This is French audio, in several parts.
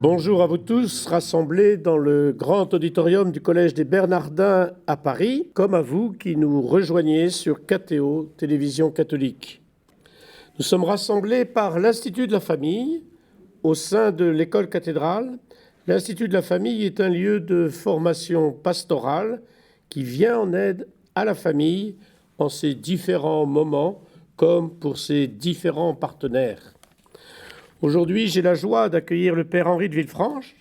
Bonjour à vous tous, rassemblés dans le grand auditorium du Collège des Bernardins à Paris, comme à vous qui nous rejoignez sur KTO, Télévision catholique. Nous sommes rassemblés par l'Institut de la Famille, au sein de l'école cathédrale. L'Institut de la Famille est un lieu de formation pastorale qui vient en aide à la famille en ses différents moments, comme pour ses différents partenaires. Aujourd'hui, j'ai la joie d'accueillir le Père Henri de Villefranche,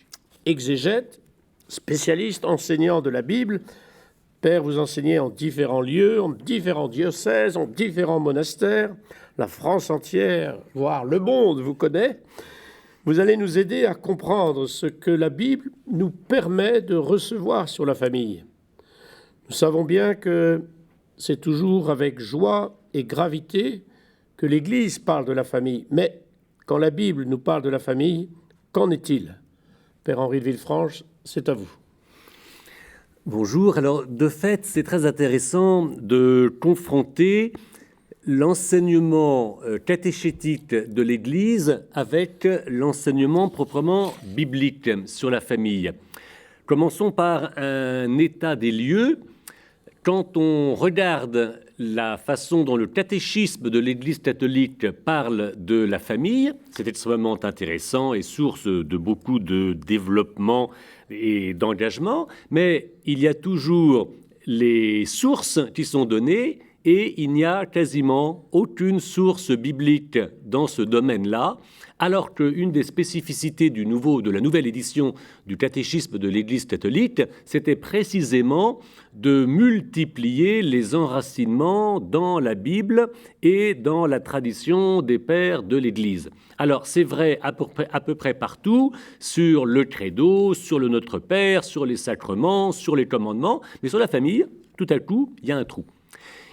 exégète, spécialiste, enseignant de la Bible. Père, vous enseignez en différents lieux, en différents diocèses, en différents monastères. La France entière, voire le monde, vous connaît. Vous allez nous aider à comprendre ce que la Bible nous permet de recevoir sur la famille. Nous savons bien que c'est toujours avec joie et gravité que l'Église parle de la famille. Mais quand la Bible nous parle de la famille, qu'en est-il? Père Henri de Villefranche, c'est à vous. Bonjour. Alors, de fait, c'est très intéressant de confronter l'enseignement catéchétique de l'Église avec l'enseignement proprement biblique sur la famille. Commençons par un état des lieux. Quand on regarde la façon dont le catéchisme de l'Église catholique parle de la famille, c'est extrêmement intéressant et source de beaucoup de développement et d'engagement, mais il y a toujours les sources qui sont données et il n'y a quasiment aucune source biblique dans ce domaine-là, alors qu'une des spécificités de la nouvelle édition du catéchisme de l'Église catholique, c'était précisément de multiplier les enracinements dans la Bible et dans la tradition des pères de l'Église. Alors, c'est vrai à peu près partout, sur le credo, sur le Notre Père, sur les sacrements, sur les commandements, mais sur la famille, tout à coup, il y a un trou.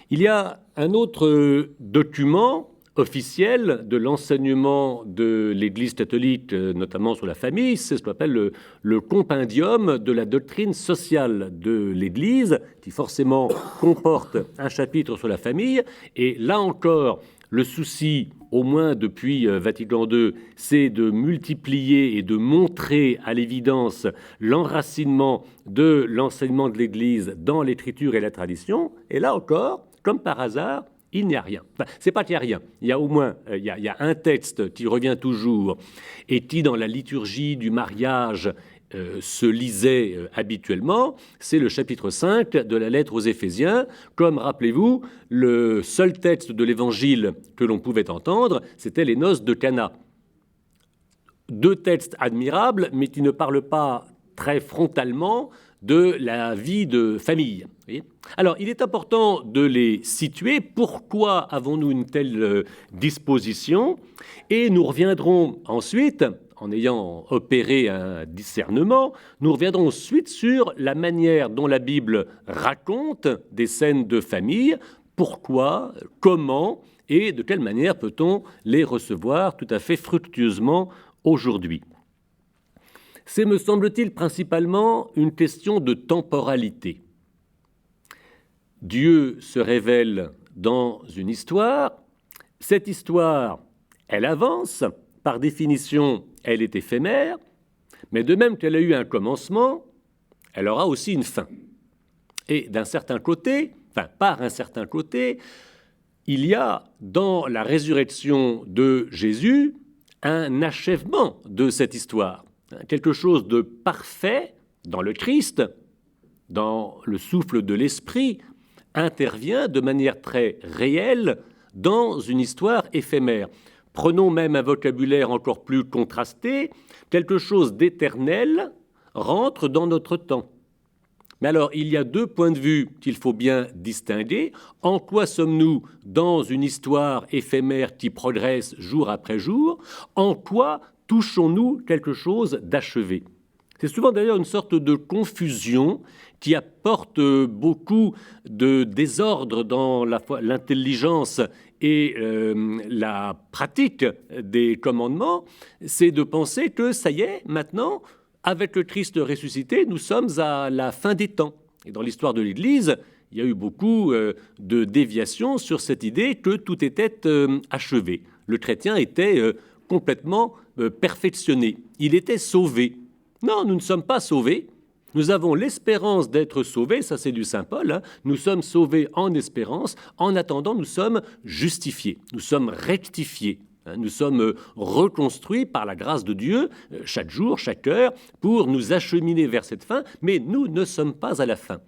Il y a un autre document officiel de l'enseignement de l'Église catholique, notamment sur la famille, c'est ce qu'on appelle le compendium de la doctrine sociale de l'Église, qui forcément comporte un chapitre sur la famille. Et là encore, le souci, au moins depuis Vatican II, c'est de multiplier et de montrer à l'évidence l'enracinement de l'enseignement de l'Église dans l'Écriture et la tradition. Et là encore, comme par hasard, il n'y a rien. Enfin, c'est pas qu'il n'y a rien. Il y a au moins il y a un texte qui revient toujours et qui, dans la liturgie du mariage, se lisait habituellement. C'est le chapitre 5 de la lettre aux Éphésiens. Comme, rappelez-vous, le seul texte de l'Évangile que l'on pouvait entendre, c'était les noces de Cana. Deux textes admirables, mais qui ne parlent pas très frontalement de la vie de famille. Alors, il est important de les situer. Pourquoi avons-nous une telle disposition? Et nous reviendrons ensuite, en ayant opéré un discernement, nous reviendrons ensuite sur la manière dont la Bible raconte des scènes de famille. Pourquoi, comment et de quelle manière peut-on les recevoir tout à fait fructueusement aujourd'hui? C'est, me semble-t-il, principalement une question de temporalité. Dieu se révèle dans une histoire. Cette histoire, elle avance. Par définition, elle est éphémère. Mais de même qu'elle a eu un commencement, elle aura aussi une fin. Et d'un certain côté, par un certain côté, il y a dans la résurrection de Jésus un achèvement de cette histoire. Quelque chose de parfait dans le Christ, dans le souffle de l'Esprit, intervient de manière très réelle dans une histoire éphémère. Prenons même un vocabulaire encore plus contrasté, quelque chose d'éternel rentre dans notre temps. Mais alors, il y a deux points de vue qu'il faut bien distinguer. En quoi sommes-nous dans une histoire éphémère qui progresse jour après jour? En quoi touchons-nous quelque chose d'achevé? C'est souvent d'ailleurs une sorte de confusion qui apporte beaucoup de désordre dans l'intelligence et la pratique des commandements. C'est de penser que ça y est, maintenant, avec le Christ ressuscité, nous sommes à la fin des temps. Et dans l'histoire de l'Église, il y a eu beaucoup de déviations sur cette idée que tout était achevé. Le chrétien était complètement perfectionné. Il était sauvé. Non, nous ne sommes pas sauvés. Nous avons l'espérance d'être sauvés, ça c'est du Saint Paul, hein. Nous sommes sauvés en espérance, en attendant nous sommes justifiés, nous sommes rectifiés. Nous sommes reconstruits par la grâce de Dieu, chaque jour, chaque heure, pour nous acheminer vers cette fin, mais nous ne sommes pas à la fin.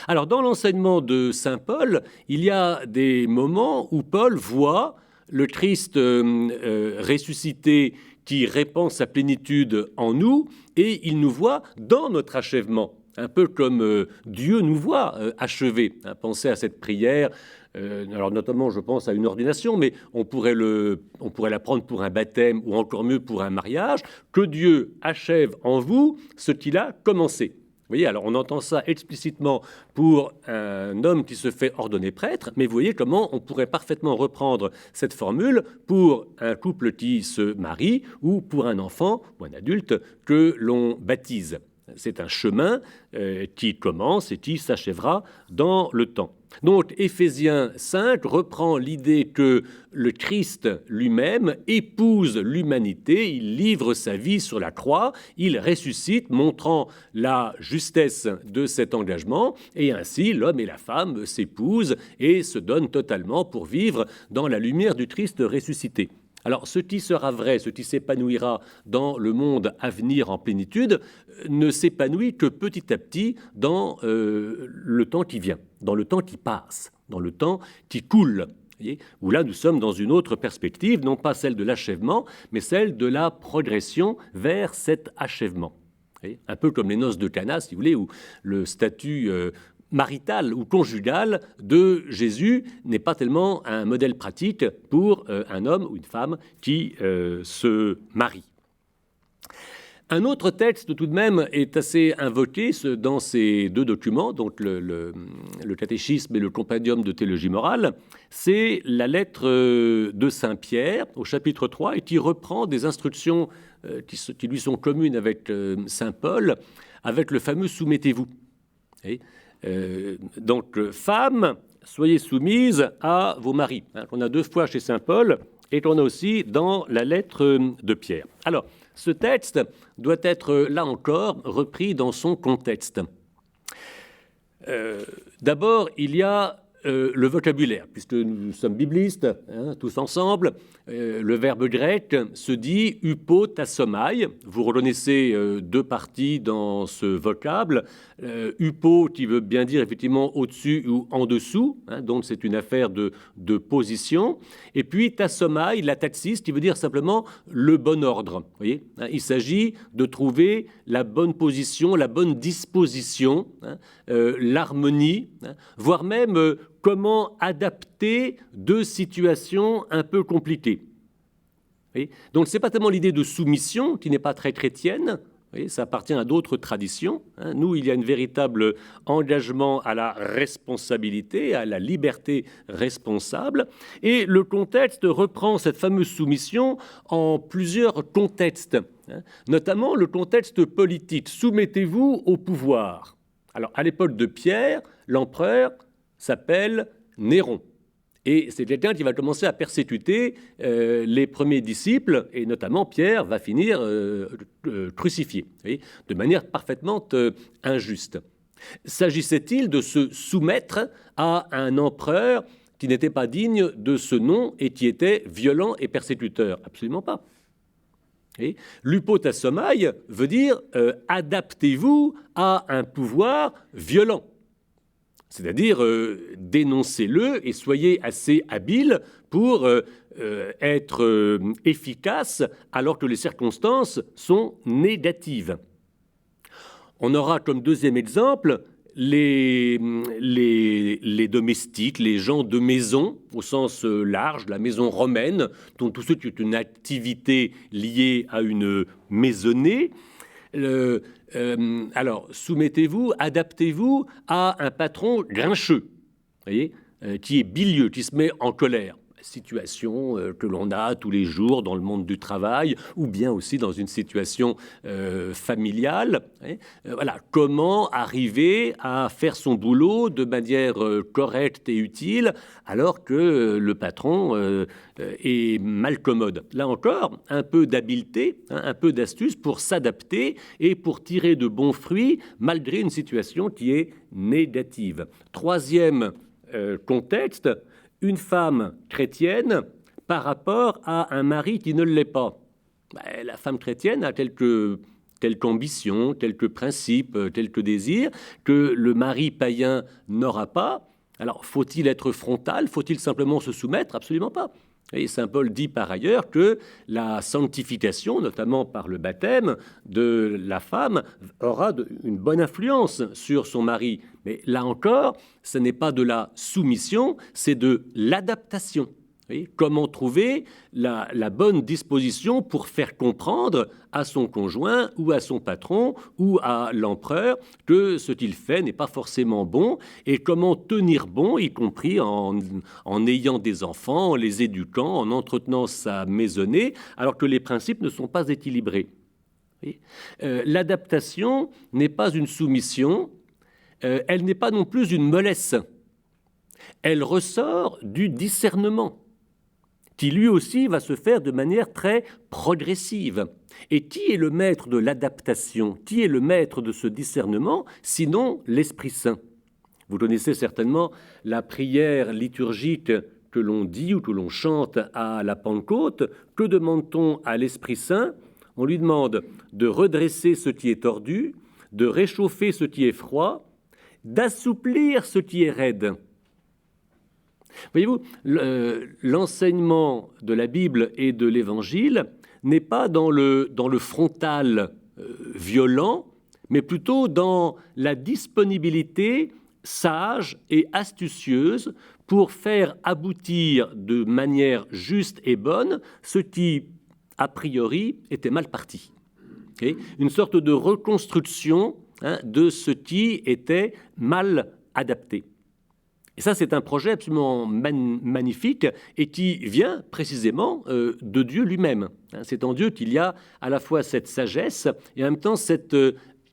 Alors dans l'enseignement de Saint Paul, il y a des moments où Paul voit le Christ ressuscité qui répand sa plénitude en nous, et il nous voit dans notre achèvement, un peu comme Dieu nous voit achevés. Pensez à cette prière, alors notamment je pense à une ordination, mais on pourrait la prendre pour un baptême ou encore mieux pour un mariage, que Dieu achève en vous ce qu'il a commencé. Vous voyez, alors on entend ça explicitement pour un homme qui se fait ordonner prêtre, mais vous voyez comment on pourrait parfaitement reprendre cette formule pour un couple qui se marie ou pour un enfant ou un adulte que l'on baptise. C'est un chemin qui commence et qui s'achèvera dans le temps. Donc Éphésiens 5 reprend l'idée que le Christ lui-même épouse l'humanité, il livre sa vie sur la croix, il ressuscite, montrant la justesse de cet engagement, et ainsi l'homme et la femme s'épousent et se donnent totalement pour vivre dans la lumière du Christ ressuscité. Alors, ce qui sera vrai, ce qui s'épanouira dans le monde à venir en plénitude, ne s'épanouit que petit à petit dans le temps qui vient, dans le temps qui passe, dans le temps qui coule. Voyez, où là, nous sommes dans une autre perspective, non pas celle de l'achèvement, mais celle de la progression vers cet achèvement. Voyez, un peu comme les noces de Cana, si vous voulez, où le statut marital ou conjugal de Jésus n'est pas tellement un modèle pratique pour un homme ou une femme qui se marie. Un autre texte, tout de même, est assez invoqué dans ces deux documents, donc le catéchisme et le compendium de théologie morale. C'est la lettre de Saint Pierre, au chapitre 3, et qui reprend des instructions qui lui sont communes avec Saint Paul, avec le fameux « soumettez-vous ». Donc, femmes, soyez soumises à vos maris. On a deux fois chez Saint Paul et qu'on a aussi dans la lettre de Pierre. Alors, ce texte doit être, là encore, repris dans son contexte. D'abord, il y a le vocabulaire, puisque nous sommes biblistes, tous ensemble. Le verbe grec se dit hypotasomai. Vous reconnaissez deux parties dans ce vocable. Hypo qui veut bien dire effectivement au-dessus ou en dessous, donc c'est une affaire de position. Et puis tasomai, la taxis, qui veut dire simplement le bon ordre. Vous voyez, il s'agit de trouver la bonne position, la bonne disposition, l'harmonie, voire même comment adapter deux situations un peu compliquées. Donc, ce n'est pas tellement l'idée de soumission, qui n'est pas très chrétienne, ça appartient à d'autres traditions. Nous, il y a un véritable engagement à la responsabilité, à la liberté responsable. Et le contexte reprend cette fameuse soumission en plusieurs contextes, notamment le contexte politique. Soumettez-vous au pouvoir. Alors, à l'époque de Pierre, l'empereur s'appelle Néron. Et c'est quelqu'un qui va commencer à persécuter les premiers disciples, et notamment Pierre va finir crucifié, de manière parfaitement injuste. S'agissait-il de se soumettre à un empereur qui n'était pas digne de ce nom et qui était violent et persécuteur? Absolument pas. L'hypotasomai veut dire adaptez-vous à un pouvoir violent. C'est-à-dire dénoncez-le et soyez assez habile pour être efficace alors que les circonstances sont négatives. On aura comme deuxième exemple les domestiques, les gens de maison, au sens large, la maison romaine, dont tous ceux qui ont une activité liée à une maisonnée. Alors, soumettez-vous, adaptez-vous à un patron grincheux, voyez, qui est bilieux, qui se met en colère. situation que l'on a tous les jours dans le monde du travail, ou bien aussi dans une situation familiale. Voilà, comment arriver à faire son boulot de manière correcte et utile, alors que le patron est mal commode. Là encore, un peu d'habileté, un peu d'astuce pour s'adapter et pour tirer de bons fruits, malgré une situation qui est négative. Troisième contexte, une femme chrétienne par rapport à un mari qui ne l'est pas. La femme chrétienne a quelques ambitions, quelques principes, quelques désirs que le mari païen n'aura pas. Alors, faut-il être frontal? Faut-il simplement se soumettre? Absolument pas. Et saint Paul dit par ailleurs que la sanctification, notamment par le baptême de la femme, aura une bonne influence sur son mari. Mais là encore, ce n'est pas de la soumission, c'est de l'adaptation. Comment trouver la bonne disposition pour faire comprendre à son conjoint ou à son patron ou à l'empereur que ce qu'il fait n'est pas forcément bon, et comment tenir bon, y compris en ayant des enfants, en les éduquant, en entretenant sa maisonnée, alors que les principes ne sont pas équilibrés. L'adaptation n'est pas une soumission, elle n'est pas non plus une mollesse. Elle ressort du discernement, qui lui aussi va se faire de manière très progressive. Et qui est le maître de l'adaptation? Qui est le maître de ce discernement, sinon l'Esprit Saint? Vous connaissez certainement la prière liturgique que l'on dit ou que l'on chante à la Pentecôte. Que demande-t-on à l'Esprit Saint? On lui demande de redresser ce qui est tordu, de réchauffer ce qui est froid, d'assouplir ce qui est raide. Voyez-vous, l'enseignement de la Bible et de l'Évangile n'est pas dans le frontal violent, mais plutôt dans la disponibilité sage et astucieuse pour faire aboutir de manière juste et bonne ce qui, a priori, était mal parti. Une sorte de reconstruction de ce qui était mal adapté. Et ça, c'est un projet absolument magnifique et qui vient précisément de Dieu lui-même. C'est en Dieu qu'il y a à la fois cette sagesse et en même temps cette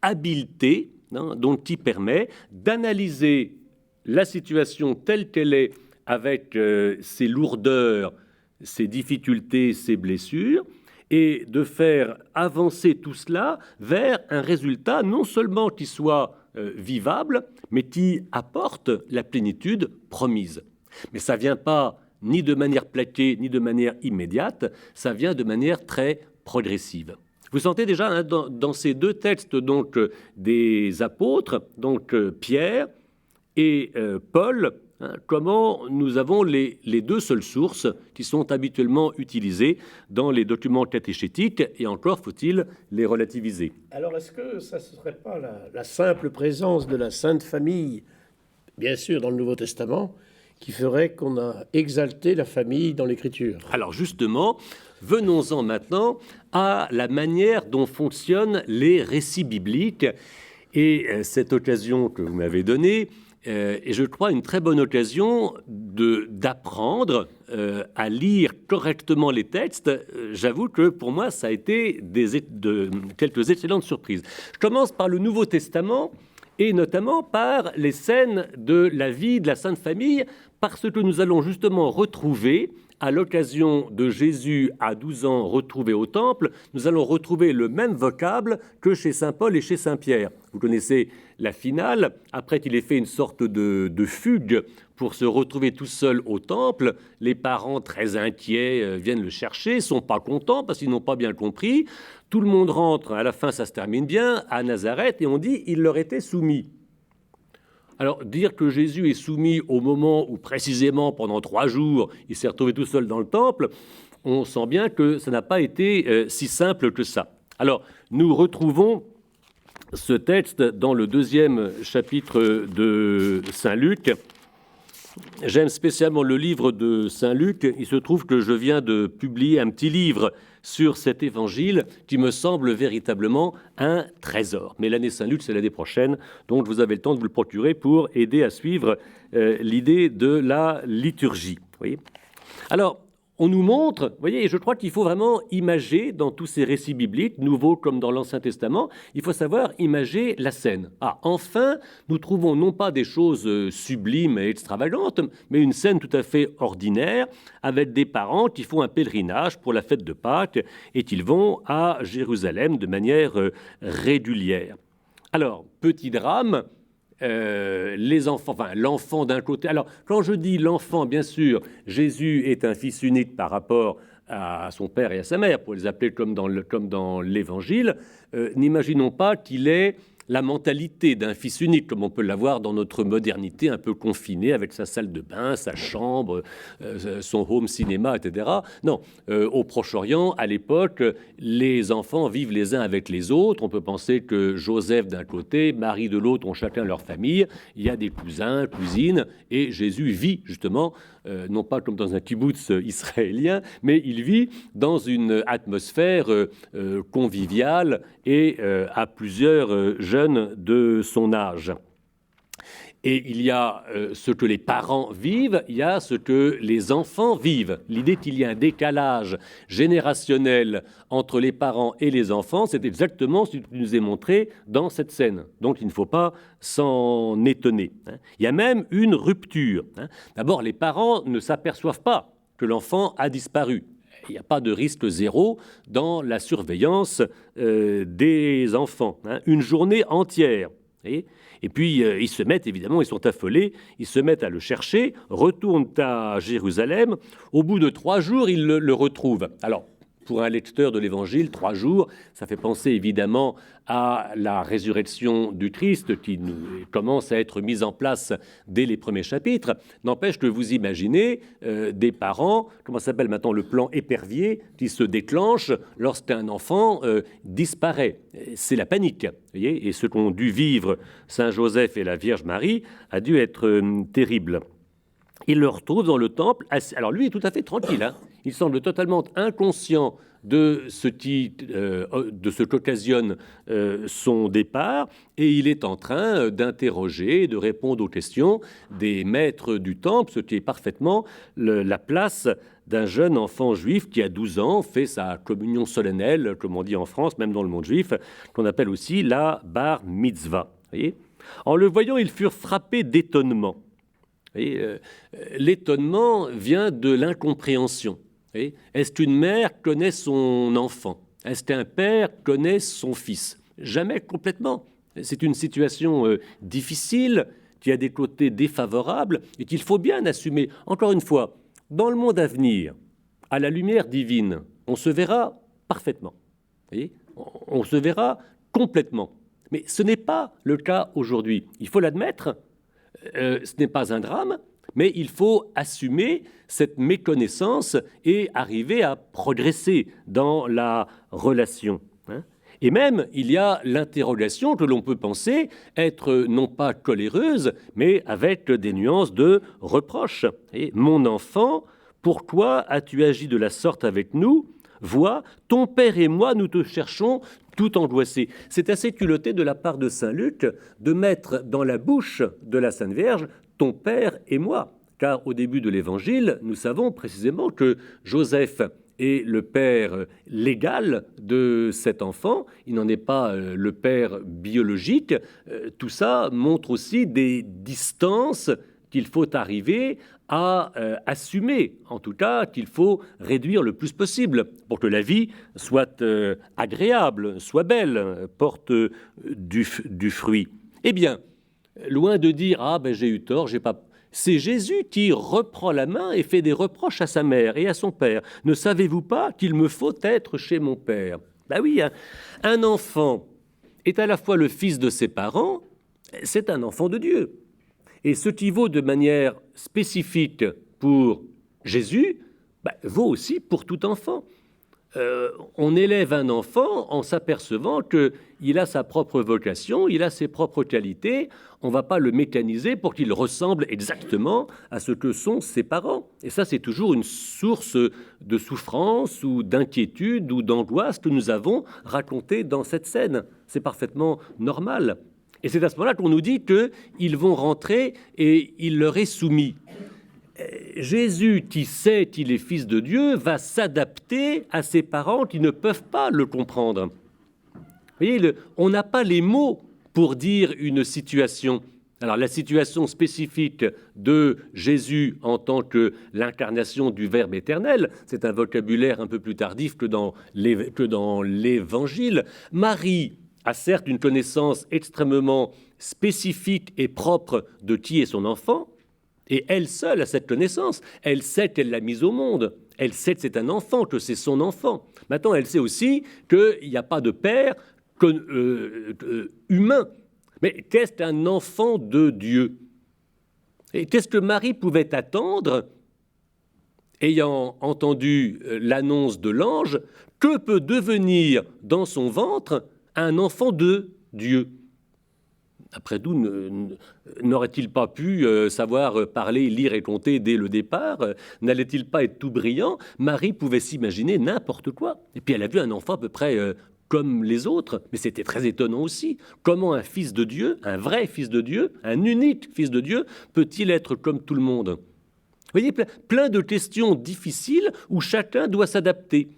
habileté donc qui permet d'analyser la situation telle qu'elle est avec ses lourdeurs, ses difficultés, ses blessures, et de faire avancer tout cela vers un résultat non seulement qui soit vivable, mais qui apporte la plénitude promise. Mais ça ne vient pas ni de manière plaquée, ni de manière immédiate, ça vient de manière très progressive. Vous sentez déjà dans ces deux textes donc, des apôtres, donc Pierre et Paul, comment nous avons les deux seules sources qui sont habituellement utilisées dans les documents catéchétiques, et encore faut-il les relativiser. Alors, est-ce que ça ne serait pas la simple présence de la Sainte Famille, bien sûr dans le Nouveau Testament, qui ferait qu'on a exalté la famille dans l'Écriture? Alors justement, venons-en maintenant à la manière dont fonctionnent les récits bibliques, et cette occasion que vous m'avez donnée, et je crois une très bonne occasion d'apprendre à lire correctement les textes. J'avoue que pour moi, ça a été quelques excellentes surprises. Je commence par le Nouveau Testament et notamment par les scènes de la vie de la Sainte Famille, parce que nous allons justement retrouver, à l'occasion de Jésus à 12 ans retrouvé au temple, nous allons retrouver le même vocable que chez saint Paul et chez saint Pierre. Vous connaissez la finale, après qu'il ait fait une sorte de fugue pour se retrouver tout seul au temple. Les parents, très inquiets, viennent le chercher, ne sont pas contents parce qu'ils n'ont pas bien compris. Tout le monde rentre, à la fin ça se termine bien, à Nazareth, et on dit « il leur était soumis ». Alors, dire que Jésus est soumis au moment où, précisément, pendant 3 jours, il s'est retrouvé tout seul dans le temple, on sent bien que ça n'a pas été si simple que ça. Alors, nous retrouvons ce texte dans le 2e chapitre de Saint Luc. J'aime spécialement le livre de Saint Luc. Il se trouve que je viens de publier un petit livre sur cet évangile qui me semble véritablement un trésor. Mais l'année Saint-Luc, c'est l'année prochaine, donc vous avez le temps de vous le procurer pour aider à suivre l'idée de la liturgie. Vous voyez ? Alors, on nous montre, vous voyez, et je crois qu'il faut vraiment imager dans tous ces récits bibliques, nouveaux comme dans l'Ancien Testament, il faut savoir imager la scène. Ah, enfin, nous trouvons non pas des choses sublimes et extravagantes, mais une scène tout à fait ordinaire, avec des parents qui font un pèlerinage pour la fête de Pâques et qu'ils vont à Jérusalem de manière régulière. Alors, petit drame, les enfants, enfin l'enfant d'un côté. Alors, quand je dis l'enfant, bien sûr, Jésus est un fils unique par rapport à son père et à sa mère, pour les appeler comme dans l'Évangile. N'imaginons pas qu'il ait la mentalité d'un fils unique, comme on peut l'avoir dans notre modernité un peu confinée, avec sa salle de bain, sa chambre, son home cinéma, etc. Non, au Proche-Orient, à l'époque, les enfants vivent les uns avec les autres. On peut penser que Joseph d'un côté, Marie de l'autre ont chacun leur famille. Il y a des cousins, cousines, et Jésus vit justement, non pas comme dans un kibbutz israélien, mais il vit dans une atmosphère conviviale et à plusieurs jeunes de son âge. Et il y a ce que les parents vivent, il y a ce que les enfants vivent. L'idée qu'il y a un décalage générationnel entre les parents et les enfants, c'est exactement ce qui nous est montré dans cette scène. Donc il ne faut pas s'en étonner. Il y a même une rupture. D'abord, les parents ne s'aperçoivent pas que l'enfant a disparu. Il n'y a pas de risque zéro dans la surveillance des enfants. Une journée entière. Et puis, ils se mettent, évidemment, ils sont affolés, ils se mettent à le chercher, retournent à Jérusalem. Au bout de 3 jours, ils le retrouvent. Alors, pour un lecteur de l'Évangile, 3 jours, ça fait penser évidemment à la résurrection du Christ qui commence à être mise en place dès les premiers chapitres. N'empêche que vous imaginez des parents, comment s'appelle maintenant le plan épervier, qui se déclenche lorsqu'un enfant disparaît. C'est la panique, voyez, et ce qu'ont dû vivre Saint Joseph et la Vierge Marie a dû être terrible. Il le retrouve dans le temple. Alors lui est tout à fait tranquille. Il semble totalement inconscient de ce qu'occasionne son départ, et il est en train d'interroger, de répondre aux questions des maîtres du temple, ce qui est parfaitement la place d'un jeune enfant juif qui, à 12 ans, fait sa communion solennelle, comme on dit en France, même dans le monde juif, qu'on appelle aussi la bar mitzvah. Voyez, en le voyant, ils furent frappés d'étonnement. L'étonnement vient de l'incompréhension. Est-ce qu'une mère connaît son enfant? Est-ce qu'un père connaît son fils? Jamais complètement. C'est une situation difficile, qui a des côtés défavorables et qu'il faut bien assumer. Encore une fois, dans le monde à venir, à la lumière divine, on se verra parfaitement. On se verra complètement. Mais ce n'est pas le cas aujourd'hui. Il faut l'admettre. Ce n'est pas un drame, mais il faut assumer cette méconnaissance et arriver à progresser dans la relation. Et même, il y a l'interrogation que l'on peut penser être non pas coléreuse, mais avec des nuances de reproche. Et mon enfant, pourquoi as-tu agi de la sorte avec nous? Vois, ton père et moi, nous te cherchons tout angoissés. C'est assez culotté de la part de saint Luc de mettre dans la bouche de la Sainte Vierge ton père et moi. Car au début de l'Évangile, nous savons précisément que Joseph est le père légal de cet enfant. Il n'en est pas le père biologique. Tout ça montre aussi des distances qu'il faut arriver à assumer, en tout cas qu'il faut réduire le plus possible pour que la vie soit agréable, soit belle, porte du fruit. Eh bien, loin de dire « Ah, ben j'ai eu tort, j'ai pas... » C'est Jésus qui reprend la main et fait des reproches à sa mère et à son père. « Ne savez-vous pas qu'il me faut être chez mon père ?» Ben oui, un enfant est à la fois le fils de ses parents, c'est un enfant de Dieu. Et ce qui vaut de manière spécifique pour Jésus, vaut aussi pour tout enfant. On élève un enfant en s'apercevant qu'il a sa propre vocation, il a ses propres qualités. On ne va pas le mécaniser pour qu'il ressemble exactement à ce que sont ses parents. Et ça, c'est toujours une source de souffrance ou d'inquiétude ou d'angoisse que nous avons racontée dans cette scène. C'est parfaitement normal. Et c'est à ce moment-là qu'on nous dit qu'ils vont rentrer et il leur est soumis. Jésus, qui sait qu'il est fils de Dieu, va s'adapter à ses parents qui ne peuvent pas le comprendre. Vous voyez, on n'a pas les mots pour dire une situation. Alors, la situation spécifique de Jésus en tant que l'incarnation du Verbe éternel, c'est un vocabulaire un peu plus tardif que dans l'Évangile. Marie a certes une connaissance extrêmement spécifique et propre de qui est son enfant, et elle seule a cette connaissance. Elle sait qu'elle l'a mise au monde. Elle sait que c'est un enfant, que c'est son enfant. Maintenant, elle sait aussi qu'il n'y a pas de père humain. Mais qu'est-ce qu'un enfant de Dieu? Et qu'est-ce que Marie pouvait attendre, ayant entendu l'annonce de l'ange? Que peut devenir dans son ventre un enfant de Dieu? Après tout, n'aurait-il pas pu savoir parler, lire et compter dès le départ? N'allait-il pas être tout brillant? Marie pouvait s'imaginer n'importe quoi. Et puis elle a vu un enfant à peu près comme les autres, mais c'était très étonnant aussi. Comment un fils de Dieu, un vrai fils de Dieu, un unique fils de Dieu, peut-il être comme tout le monde? Vous voyez, plein de questions difficiles où chacun doit s'adapter.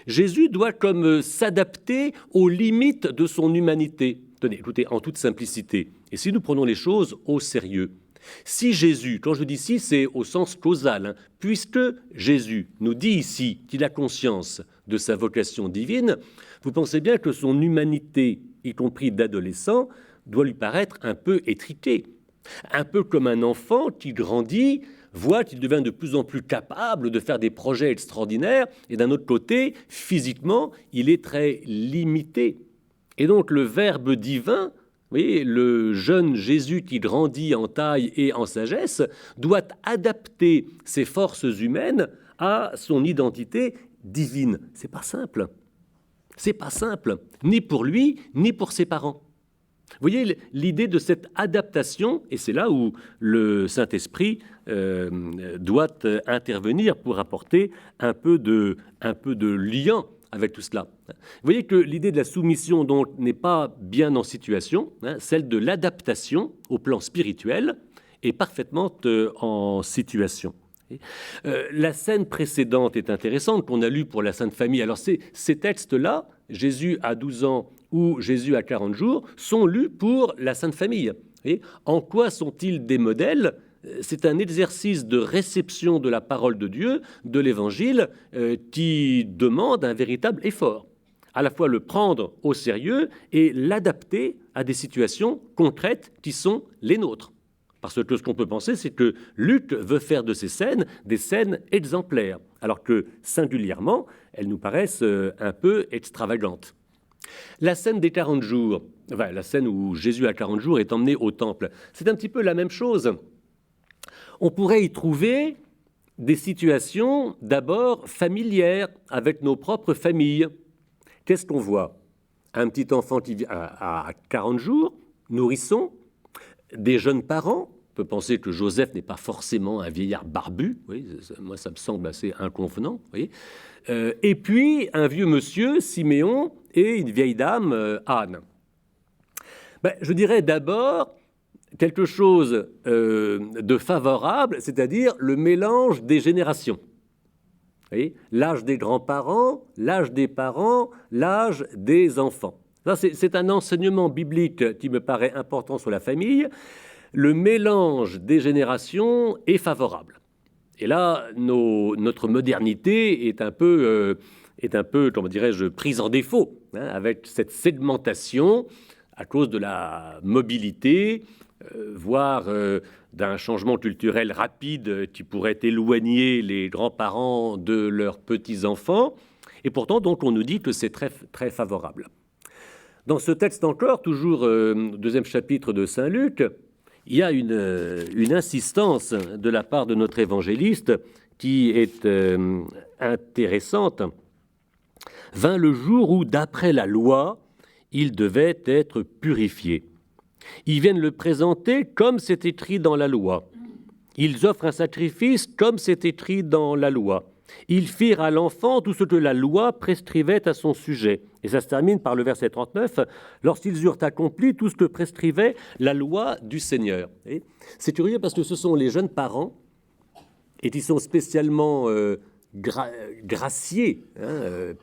Jésus doit comme s'adapter aux limites de son humanité. Tenez, écoutez, en toute simplicité, et si nous prenons les choses au sérieux, si Jésus, quand je dis si, c'est au sens causal, puisque Jésus nous dit ici qu'il a conscience de sa vocation divine, vous pensez bien que son humanité, y compris d'adolescent, doit lui paraître un peu étriquée. Un peu comme un enfant qui grandit, voit qu'il devient de plus en plus capable de faire des projets extraordinaires, et d'un autre côté, physiquement, il est très limité. Et donc le Verbe divin, vous voyez, le jeune Jésus qui grandit en taille et en sagesse, doit adapter ses forces humaines à son identité divine. C'est pas simple. C'est pas simple, ni pour lui, ni pour ses parents. Vous voyez l'idée de cette adaptation, et c'est là où le Saint-Esprit doit intervenir pour apporter un peu de lien avec tout cela. Vous voyez que l'idée de la soumission donc n'est pas bien en situation, celle de l'adaptation au plan spirituel est parfaitement en situation. La scène précédente est intéressante qu'on a lue pour la Sainte Famille. Alors ces textes-là, Jésus à 12 ans ou Jésus à 40 jours, sont lus pour la Sainte Famille. Et en quoi sont-ils des modèles? C'est un exercice de réception de la parole de Dieu, de l'Évangile, qui demande un véritable effort. À la fois le prendre au sérieux et l'adapter à des situations concrètes qui sont les nôtres. Parce que ce qu'on peut penser, c'est que Luc veut faire de ces scènes des scènes exemplaires, alors que singulièrement, elles nous paraissent un peu extravagantes. La scène des 40 jours, enfin, la scène où Jésus à 40 jours est emmené au temple, c'est un petit peu la même chose. On pourrait y trouver des situations d'abord familières avec nos propres familles. Qu'est-ce qu'on voit? Un petit enfant qui vit à 40 jours, nourrisson, des jeunes parents. On peut penser que Joseph n'est pas forcément un vieillard barbu. Oui, moi, ça me semble assez inconvenant. Oui. Et puis, un vieux monsieur, Siméon, et une vieille dame, Anne. Je dirais d'abord quelque chose de favorable, c'est-à-dire le mélange des générations. L'âge des grands-parents, l'âge des parents, l'âge des enfants. C'est un enseignement biblique qui me paraît important sur la famille. Le mélange des générations est favorable. Et là, notre modernité est un peu, comment dirais-je, prise en défaut, avec cette segmentation à cause de la mobilité, voire d'un changement culturel rapide qui pourrait éloigner les grands-parents de leurs petits-enfants. Et pourtant, donc, on nous dit que c'est très, très favorable. Dans ce texte encore, toujours deuxième chapitre de Saint Luc, il y a une insistance de la part de notre évangéliste qui est intéressante. Vint le jour où, d'après la loi, il devait être purifié. Ils viennent le présenter comme c'est écrit dans la loi. Ils offrent un sacrifice comme c'est écrit dans la loi. Ils firent à l'enfant tout ce que la loi prescrivait à son sujet. Et ça se termine par le verset 39, lorsqu'ils eurent accompli tout ce que prescrivait la loi du Seigneur. Et c'est curieux parce que ce sont les jeunes parents et qui sont spécialement graciés,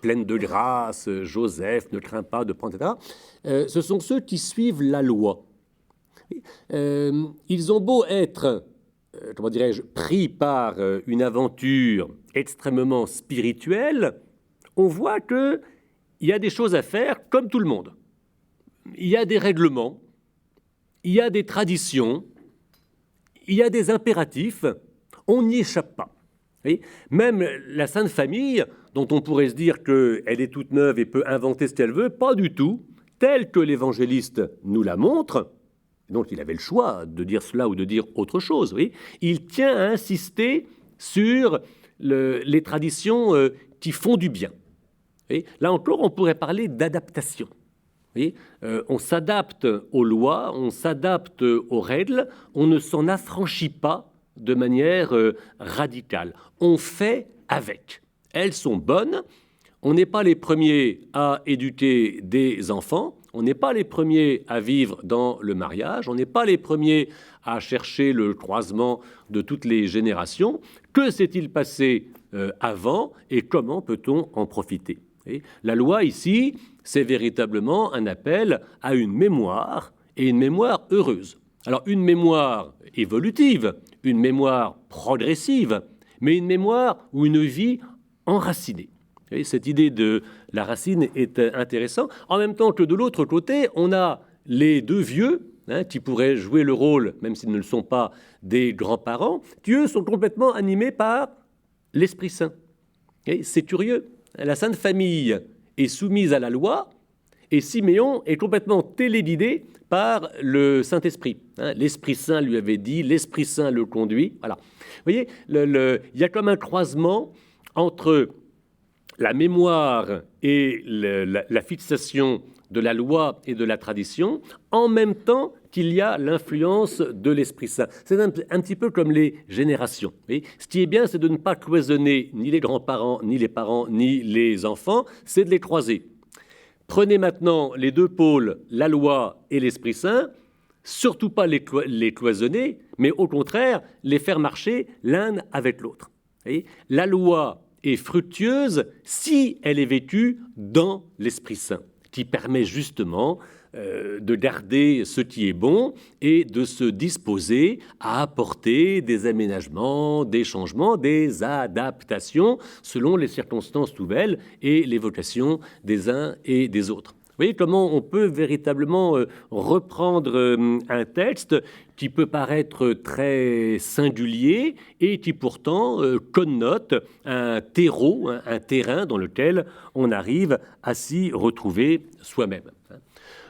pleines de grâce, Joseph ne craint pas de prendre, etc., ce sont ceux qui suivent la loi. Ils ont beau être, comment dirais-je, pris par une aventure extrêmement spirituelle, on voit qu'il y a des choses à faire comme tout le monde. Il y a des règlements, il y a des traditions, il y a des impératifs, on n'y échappe pas. Et même la Sainte Famille, dont on pourrait se dire qu'elle est toute neuve et peut inventer ce qu'elle veut, pas du tout, telle que l'évangéliste nous la montre. Donc il avait le choix de dire cela ou de dire autre chose. Oui. Il tient à insister sur les traditions qui font du bien. Et là encore, on pourrait parler d'adaptation. On s'adapte aux lois, on s'adapte aux règles, on ne s'en affranchit pas de manière radicale. On fait avec. Elles sont bonnes. On n'est pas les premiers à éduquer des enfants. On n'est pas les premiers à vivre dans le mariage. On n'est pas les premiers à chercher le croisement de toutes les générations. Que s'est-il passé avant et comment peut-on en profiter ? Et la loi ici, c'est véritablement un appel à une mémoire et une mémoire heureuse. Alors une mémoire évolutive, une mémoire progressive, mais une mémoire ou une vie enracinée. Et cette idée de la racine est intéressante. En même temps que de l'autre côté, on a les deux vieux, qui pourraient jouer le rôle, même s'ils ne le sont pas, des grands-parents, qui eux sont complètement animés par l'Esprit Saint. Et c'est curieux. La Sainte Famille est soumise à la loi et Siméon est complètement téléguidé par le Saint-Esprit. L'Esprit Saint lui avait dit, l'Esprit Saint le conduit. Voilà. Vous voyez, il y a comme un croisement entre la mémoire et la fixation de la loi et de la tradition, en même temps qu'il y a l'influence de l'Esprit Saint. C'est un petit peu comme les générations. Et ce qui est bien, c'est de ne pas cloisonner ni les grands-parents, ni les parents, ni les enfants, c'est de les croiser. Prenez maintenant les deux pôles, la loi et l'Esprit Saint, surtout pas les cloisonner, mais au contraire, les faire marcher l'un avec l'autre. Et la loi est fructueuse si elle est vécue dans l'Esprit Saint, qui permet justement de garder ce qui est bon et de se disposer à apporter des aménagements, des changements, des adaptations selon les circonstances nouvelles et les vocations des uns et des autres. Vous voyez comment on peut véritablement reprendre un texte qui peut paraître très singulier et qui pourtant connote un terreau, un terrain dans lequel on arrive à s'y retrouver soi-même.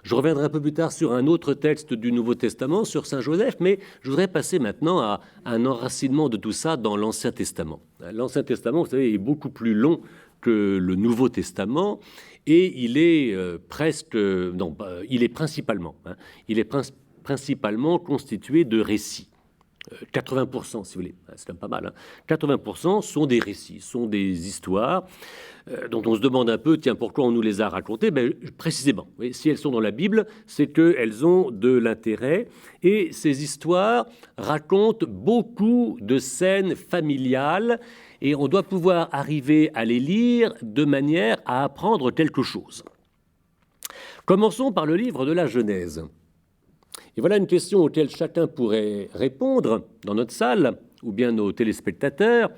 Je reviendrai un peu plus tard sur un autre texte du Nouveau Testament, sur Saint Joseph, mais je voudrais passer maintenant à un enracinement de tout ça dans l'Ancien Testament. L'Ancien Testament, vous savez, est beaucoup plus long que le Nouveau Testament et il est il est principalement constitué de récits. 80%, si vous voulez, c'est quand même pas mal. 80% sont des récits, sont des histoires dont on se demande un peu, tiens, pourquoi on nous les a racontées ? Précisément, oui, si elles sont dans la Bible, c'est qu'elles ont de l'intérêt. Et ces histoires racontent beaucoup de scènes familiales et on doit pouvoir arriver à les lire de manière à apprendre quelque chose. Commençons par le livre de la Genèse. Et voilà une question auquel chacun pourrait répondre dans notre salle, ou bien nos téléspectateurs.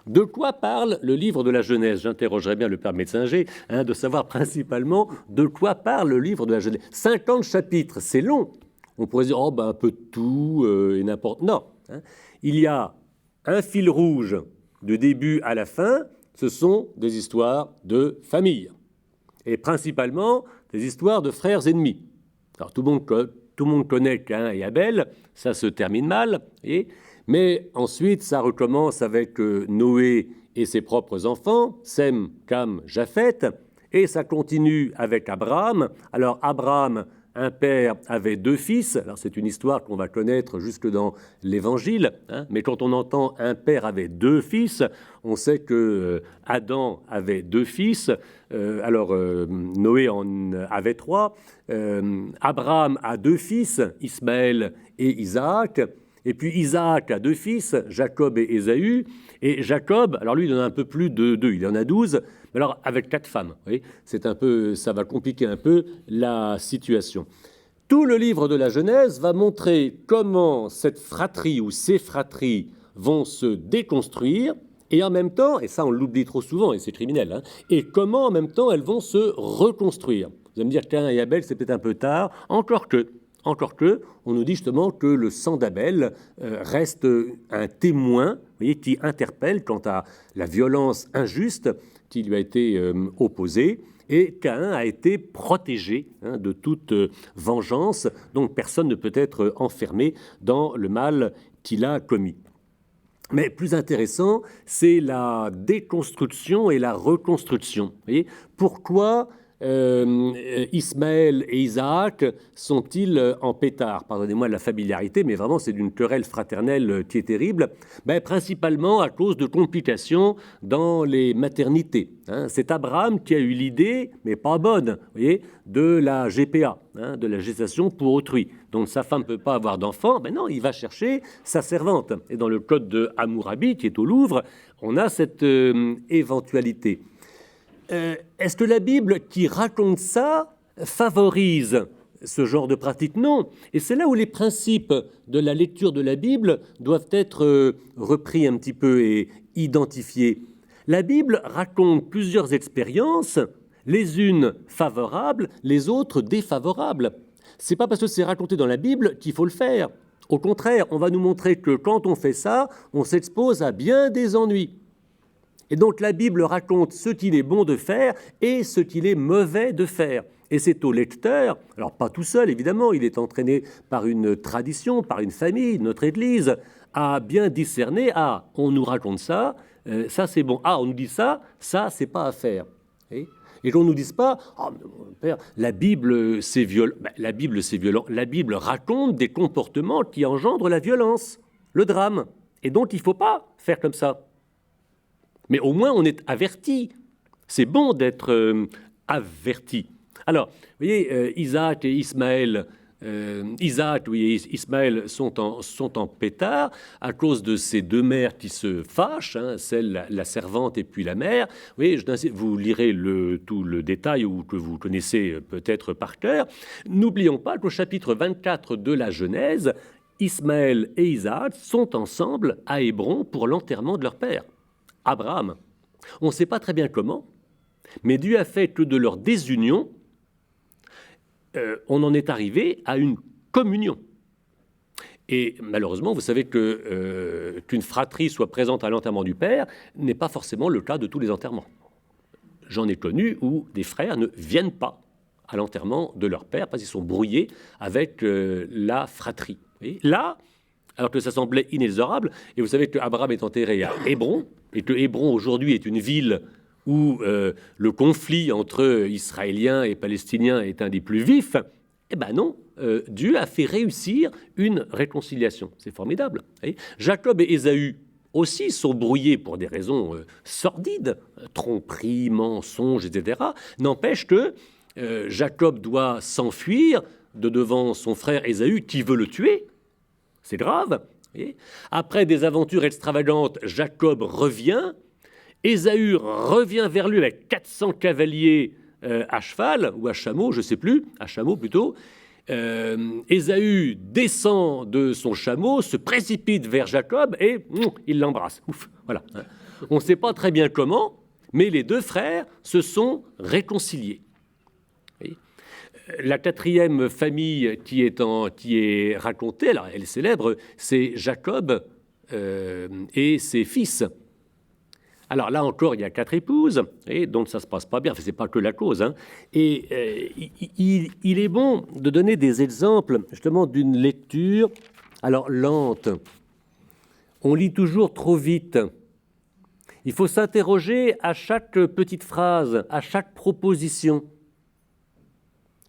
De quoi parle le livre de la Genèse ? J'interrogerais bien le Père Metzinger de savoir principalement de quoi parle le livre de la Genèse. 50 chapitres, c'est long. On pourrait dire, un peu de tout et n'importe... Non. Il y a un fil rouge du début à la fin, ce sont des histoires de famille. Et principalement des histoires de frères ennemis. Alors tout le monde connaît Caïn et Abel, ça se termine mal, mais ensuite ça recommence avec Noé et ses propres enfants, Sem, Cam, Japheth, et ça continue avec Abraham. Alors Abraham, un père, avait 2 fils, alors c'est une histoire qu'on va connaître jusque dans l'Évangile, mais quand on entend un père avait 2 fils, on sait que Adam avait 2 fils, Noé en avait 3, Abraham a 2 fils, Ismaël et Isaac, Et puis Isaac a 2 fils, Jacob et Ésaü. Et Jacob, alors lui, il en a un peu plus de 2, il en a 12, mais alors avec 4 femmes. Vous voyez, ça va compliquer un peu la situation. Tout le livre de la Genèse va montrer comment cette fratrie ou ces fratries vont se déconstruire, et en même temps, et ça on l'oublie trop souvent, et c'est criminel, hein, et comment en même temps elles vont se reconstruire. Vous allez me dire, Caïn et Abel, c'est peut-être un peu tard, encore que, on nous dit justement que le sang d'Abel reste un témoin, vous voyez, qui interpelle quant à la violence injuste qui lui a été opposée, et Caïn a été protégé de toute vengeance, donc personne ne peut être enfermé dans le mal qu'il a commis. Mais plus intéressant, c'est la déconstruction et la reconstruction. Vous voyez, pourquoi Ismaël et Isaac sont-ils en pétard? Pardonnez-moi de la familiarité, mais vraiment c'est d'une querelle fraternelle qui est terrible. Principalement à cause de complications dans les maternités. C'est Abraham qui a eu l'idée, mais pas bonne, vous voyez, de la GPA, de la gestation pour autrui. Donc sa femme ne peut pas avoir d'enfant, non, il va chercher sa servante. Et dans le code de Hammurabi, qui est au Louvre, on a cette éventualité. Est-ce que la Bible qui raconte ça favorise ce genre de pratique? Non. Et c'est là où les principes de la lecture de la Bible doivent être repris un petit peu et identifiés. La Bible raconte plusieurs expériences, les unes favorables, les autres défavorables. C'est pas parce que c'est raconté dans la Bible qu'il faut le faire. Au contraire, on va nous montrer que quand on fait ça, on s'expose à bien des ennuis. Et donc la Bible raconte ce qu'il est bon de faire et ce qu'il est mauvais de faire. Et c'est au lecteur, alors pas tout seul évidemment, il est entraîné par une tradition, par une famille, notre Église, à bien discerner, on nous raconte ça, ça c'est bon, on nous dit ça c'est pas à faire. Et qu'on ne nous dise pas, père, la Bible c'est violent. La Bible c'est violent. La Bible raconte des comportements qui engendrent la violence, le drame. Et donc il ne faut pas faire comme ça. Mais au moins, on est averti. C'est bon d'être averti. Alors, vous voyez, Isaac et Ismaël, Isaac et Ismaël sont en pétard à cause de ces 2 mères qui se fâchent, celle, la servante et puis la mère. Vous voyez, vous lirez tout le détail ou que vous connaissez peut-être par cœur. N'oublions pas qu'au chapitre 24 de la Genèse, Ismaël et Isaac sont ensemble à Hébron pour l'enterrement de leur père. Abraham. On ne sait pas très bien comment, mais Dieu a fait que de leur désunion, on en est arrivé à une communion. Et malheureusement, vous savez qu'une fratrie soit présente à l'enterrement du père n'est pas forcément le cas de tous les enterrements. J'en ai connu où des frères ne viennent pas à l'enterrement de leur père parce qu'ils sont brouillés avec la fratrie. Et là, alors que ça semblait inexorable, et vous savez qu'Abraham est enterré à Hébron, et que Hébron aujourd'hui est une ville où le conflit entre Israéliens et Palestiniens est un des plus vifs, non, Dieu a fait réussir une réconciliation. C'est formidable. Jacob et Ésaü aussi sont brouillés pour des raisons sordides, tromperie, mensonges, etc. N'empêche que Jacob doit s'enfuir de devant son frère Ésaü qui veut le tuer. C'est grave. Après des aventures extravagantes, Jacob revient. Ésaü revient vers lui avec 400 cavaliers à cheval, ou à chameau, je ne sais plus, à chameau plutôt. Ésaü descend de son chameau, se précipite vers Jacob et il l'embrasse. Ouf, voilà. On ne sait pas très bien comment, mais les 2 frères se sont réconciliés. La 4e famille qui est racontée, alors elle est célèbre, c'est Jacob et ses fils. Alors là encore, il y a 4 épouses, et donc ça ne se passe pas bien, enfin, ce n'est pas que la cause. Et il est bon de donner des exemples justement d'une lecture lente. On lit toujours trop vite. Il faut s'interroger à chaque petite phrase, à chaque proposition.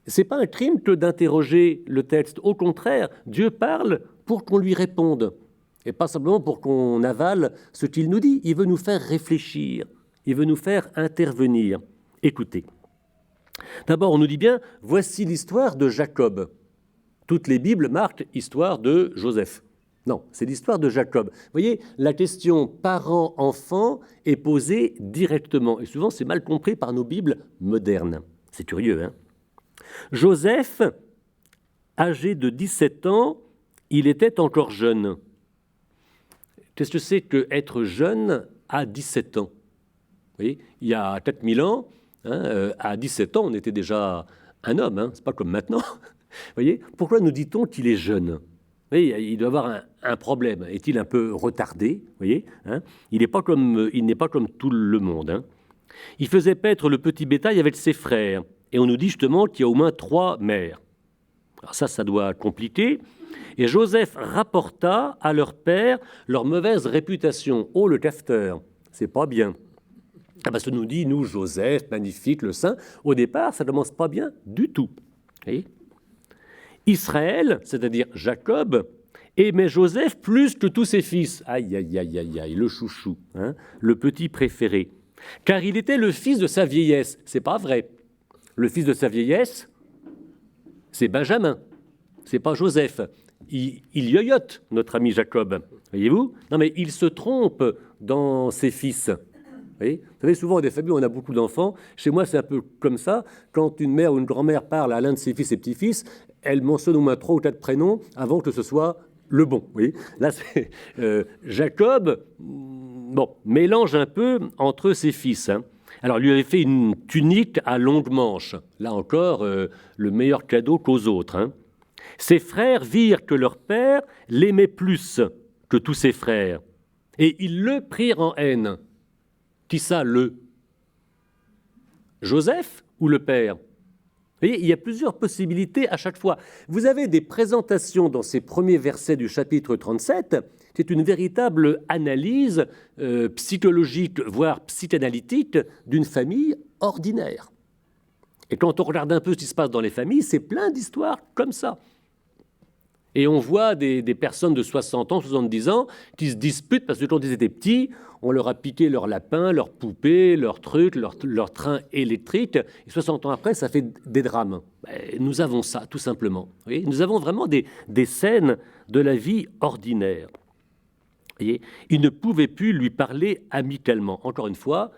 Ce n'est pas un crime que d'interroger le texte. Au contraire, Dieu parle pour qu'on lui réponde. Et pas simplement pour qu'on avale ce qu'il nous dit. Il veut nous faire réfléchir. Il veut nous faire intervenir. Écoutez. D'abord, on nous dit bien, voici l'histoire de Jacob. Toutes les Bibles marquent l'histoire de Joseph. Non, c'est l'histoire de Jacob. Vous voyez, la question parent-enfant est posée directement. Et souvent, c'est mal compris par nos Bibles modernes. C'est curieux, hein? Joseph, âgé de 17 ans, il était encore jeune. Qu'est-ce que c'est qu'être jeune à 17 ans? Vous voyez, il y a 4000 ans, hein, à 17 ans, on était déjà un homme. Hein, c'est pas comme maintenant. Vous voyez, pourquoi nous dit-on qu'il est jeune? Vous voyez, il doit avoir un problème. Est-il un peu retardé? Vous voyez, hein, il n'est pas comme tout le monde. Hein. Il faisait paître le petit bétail avec ses frères. Et on nous dit justement qu'il y a au moins 3 mères. Alors ça doit compliquer. Et Joseph rapporta à leur père leur mauvaise réputation. Oh, le cafeteur, c'est pas bien. Ah ben, ça nous dit, nous, Joseph, magnifique, le saint. Au départ, ça ne commence pas bien du tout. Vous voyez ? Israël, c'est-à-dire Jacob, aimait Joseph plus que tous ses fils. Aïe, aïe, aïe, aïe, aïe, le chouchou, hein, le petit préféré. Car il était le fils de sa vieillesse. C'est pas vrai. Le fils de sa vieillesse, c'est Benjamin. C'est pas Joseph. Il yoyote, notre ami Jacob. Voyez-vous? Non, mais il se trompe dans ses fils. Vous savez, souvent, dans des familles où on a beaucoup d'enfants, chez moi, c'est un peu comme ça. Quand une mère ou une grand-mère parle à l'un de ses fils et petits-fils, elle mentionne au moins 3 ou 4 prénoms avant que ce soit le bon. Vous voyez, là, c'est Jacob, mélange un peu entre ses fils. Hein. Alors, il lui avait fait une tunique à longue manche. Là encore, le meilleur cadeau qu'aux autres. Hein. Ses frères virent que leur père l'aimait plus que tous ses frères. Et ils le prirent en haine. Qui ça, le? Joseph ou le père? Vous voyez, il y a plusieurs possibilités à chaque fois. Vous avez des présentations dans ces premiers versets du chapitre 37. C'est une véritable analyse psychologique, voire psychanalytique, d'une famille ordinaire. Et quand on regarde un peu ce qui se passe dans les familles, c'est plein d'histoires comme ça. Et on voit des personnes de 60 ans, 70 ans, qui se disputent parce que quand ils étaient petits, on leur a piqué leur lapin, leur poupée, leur truc, leur train électrique. Et 60 ans après, ça fait des drames. Nous avons ça, tout simplement. Vous voyez, nous avons vraiment des scènes de la vie ordinaire. Vous voyez, il ne pouvait plus lui parler amicalement. Encore une fois,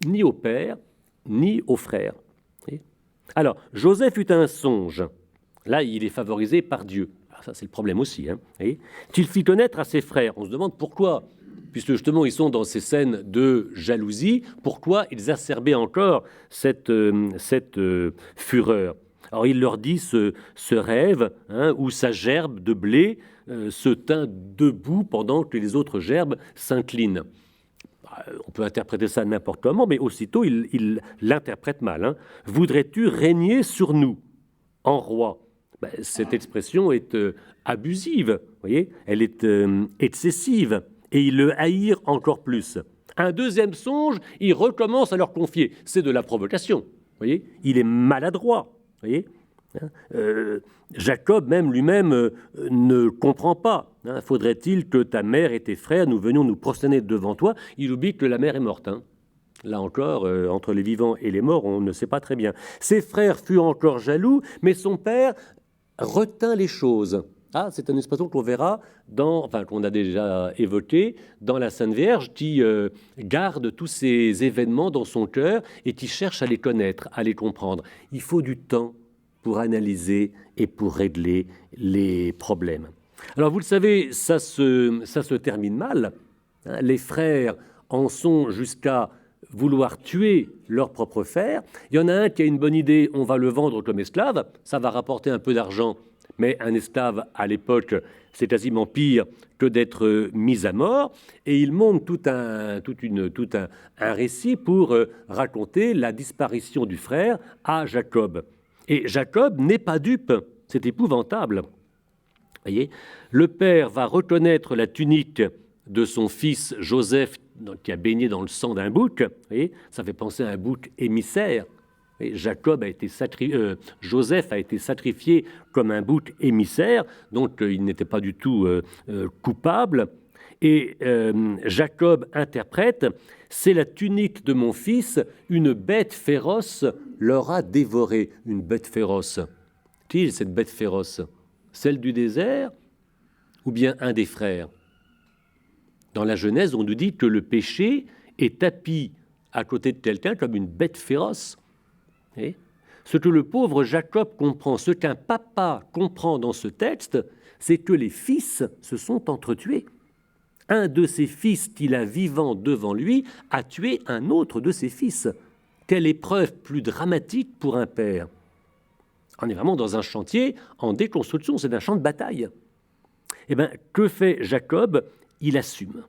ni au père, ni aux frères. Vous voyez. Alors, Joseph eut un songe. Là, il est favorisé par Dieu. Alors ça, c'est le problème aussi. Hein, qu'il fit connaître à ses frères. On se demande pourquoi, puisque justement, ils sont dans ces scènes de jalousie, pourquoi ils acerbaient encore cette fureur. Alors, il leur dit ce rêve, hein, où sa gerbe de blé se tint debout pendant que les autres gerbes s'inclinent. On peut interpréter ça n'importe comment, mais aussitôt, il l'interprète mal. Hein. Voudrais-tu régner sur nous en roi? Cette expression est abusive, voyez, elle est excessive, et ils le haïrent encore plus. Un deuxième songe, il recommence à leur confier. C'est de la provocation, voyez, il est maladroit, voyez. Jacob même lui-même ne comprend pas. Hein. Faudrait-il que ta mère et tes frères, nous venions nous prosterner devant toi? Il oublie que la mère est morte. Hein. Là encore, entre les vivants et les morts, on ne sait pas très bien. Ses frères furent encore jaloux, mais son père retint les choses. Ah, c'est une expression qu'on verra qu'on a déjà évoquée dans la Sainte Vierge, qui garde tous ces événements dans son cœur et qui cherche à les connaître, à les comprendre. Il faut du temps pour analyser et pour régler les problèmes. Alors, vous le savez, ça se termine mal. Hein, les frères en sont jusqu'à vouloir tuer leur propre frère. Il y en a un qui a une bonne idée, on va le vendre comme esclave, ça va rapporter un peu d'argent, mais un esclave, à l'époque, c'est quasiment pire que d'être mis à mort, et il monte tout un récit pour raconter la disparition du frère à Jacob. Et Jacob n'est pas dupe, c'est épouvantable. Voyez, le père va reconnaître la tunique de son fils Joseph, qui a baigné dans le sang d'un bouc. Voyez, ça fait penser à un bouc émissaire. Et Joseph a été sacrifié comme un bouc émissaire, donc il n'était pas du tout coupable. Et Jacob interprète, c'est la tunique de mon fils, une bête féroce l'aura dévoré. Une bête féroce. Qui est cette bête féroce? Celle du désert ou bien un des frères? Dans la Genèse, on nous dit que le péché est tapi à côté de quelqu'un comme une bête féroce. Et ce que le pauvre Jacob comprend, ce qu'un papa comprend dans ce texte, c'est que les fils se sont entretués. Un de ses fils qu'il a vivant devant lui a tué un autre de ses fils. Quelle épreuve plus dramatique pour un père! On est vraiment dans un chantier en déconstruction, c'est un champ de bataille. Eh bien, que fait Jacob? Il assume.